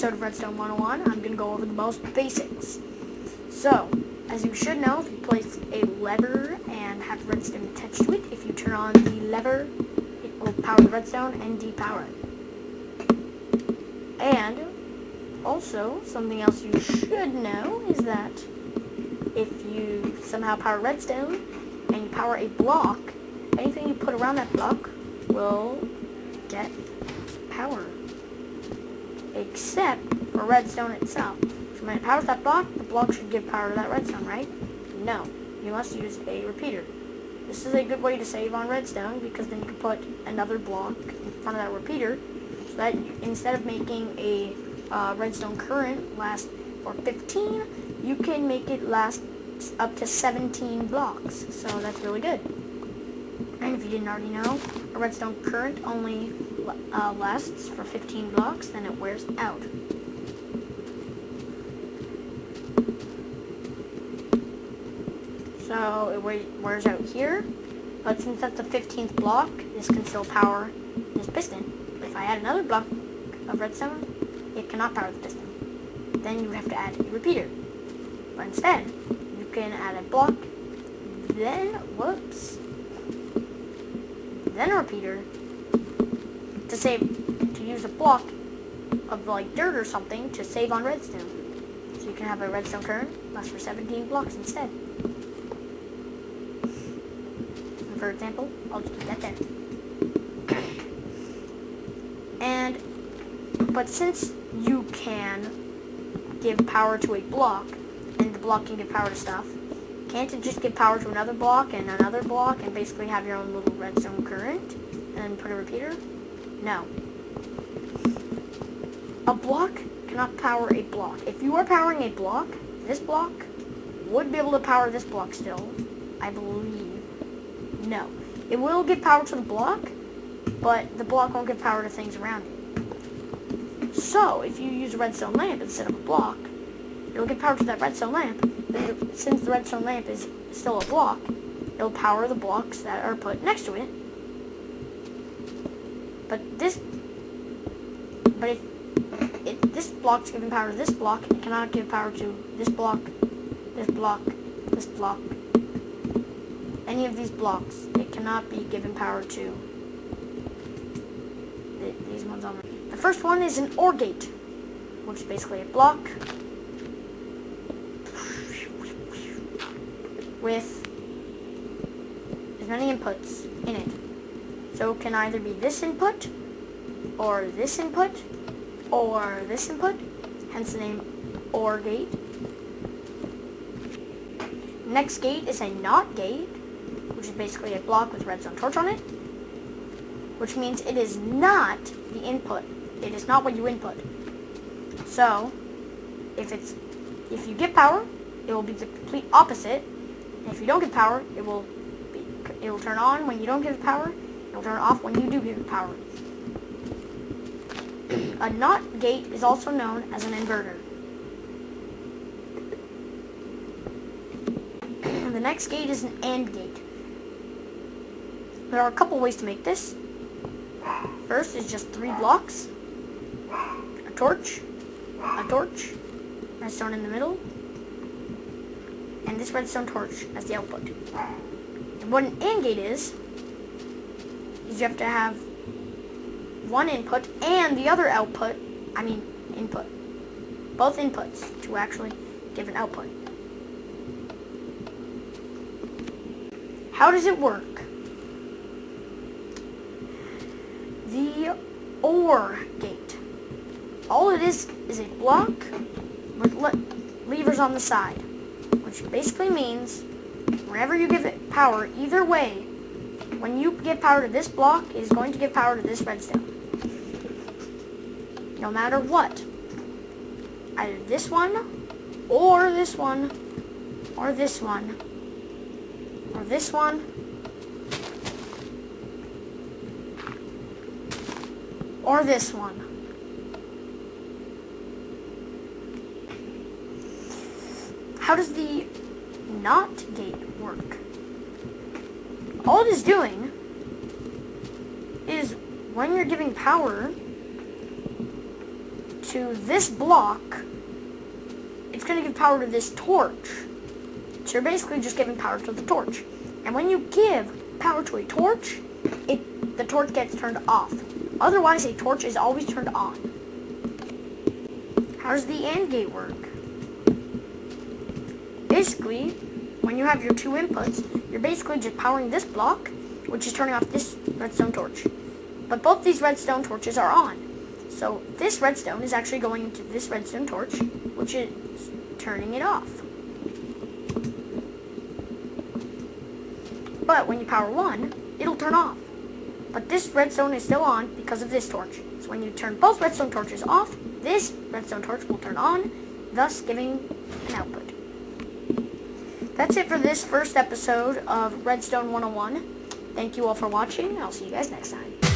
episode of Redstone 101, I'm going to go over the most basics. So, as you should know, if you place a lever and have redstone attached to it, if you turn on the lever, it will power the redstone and depower it. And also, something else you should know is that if you somehow power redstone and you power a block, anything you put around that block will get power. Except for redstone itself. So when it powers that block, the block should give power to that redstone, right? No. You must use a repeater. This is a good way to save on redstone because then you can put another block in front of that repeater so that instead of making a redstone current last for 15, you can make it last up to 17 blocks. So that's really good. And if you didn't already know, a redstone current only lasts for 15 blocks, then it wears out. So it wears out here, but since that's the 15th block, this can still power this piston. But if I add another block of redstone, it cannot power the piston. Then you have to add a repeater. But instead, you can add a block, then, then a repeater to use a block of like dirt or something to save on redstone. So you can have a redstone current last for 17 blocks instead. And for example, I'll just keep that there. But since you can give power to a block, and the block can give power to stuff, can't it just give power to another block and basically have your own little redstone current and then put a repeater? No. A block cannot power a block. If you are powering a block, this block would be able to power this block still, I believe. No. It will give power to the block, but the block won't give power to things around it. So, if you use a redstone lamp instead of a block, it'll give power to that redstone lamp. Then, since the redstone lamp is still a block, it'll power the blocks that are put next to it. But if this block's giving power to this block, it cannot give power to this block, this block, this block. Any of these blocks, it cannot be given power to these ones on the first one is an OR gate, which is basically a block with as many inputs in it. So it can either be this input, or this input, or this input, hence the name OR gate. Next gate is a NOT gate, which is basically a block with redstone torch on it, which means it is not the input. It is not what you input. So, if you give power, it will be the complete opposite. And if you don't give power, it will turn on when you don't give it power. It will turn off when you do give it power. A NOT gate is also known as an inverter. The next gate is an AND gate. There are a couple ways to make this. First is just 3 blocks, a torch, redstone in the middle, and this redstone torch as the output. And what an AND gate is you have to have one input and the other input, both inputs to actually give an output. How does it work? The OR gate. All it is a block with levers on the side, which basically means whenever you give it power, either way, when you give power to this block, it is going to give power to this redstone. No matter what. Either this one, or this one, or this one, or this one, or this one. How does the NOT gate work? All it is doing is when you're giving power to this block, it's going to give power to this torch. So you're basically just giving power to the torch. And when you give power to a torch, the torch gets turned off. Otherwise, a torch is always turned on. How does the AND gate work? Basically, when you have your two inputs, you're basically just powering this block, which is turning off this redstone torch. But both these redstone torches are on. So this redstone is actually going into this redstone torch, which is turning it off. But when you power one, it'll turn off. But this redstone is still on because of this torch. So when you turn both redstone torches off, this redstone torch will turn on, thus giving an output. That's it for this first episode of Redstone 101. Thank you all for watching. I'll see you guys next time.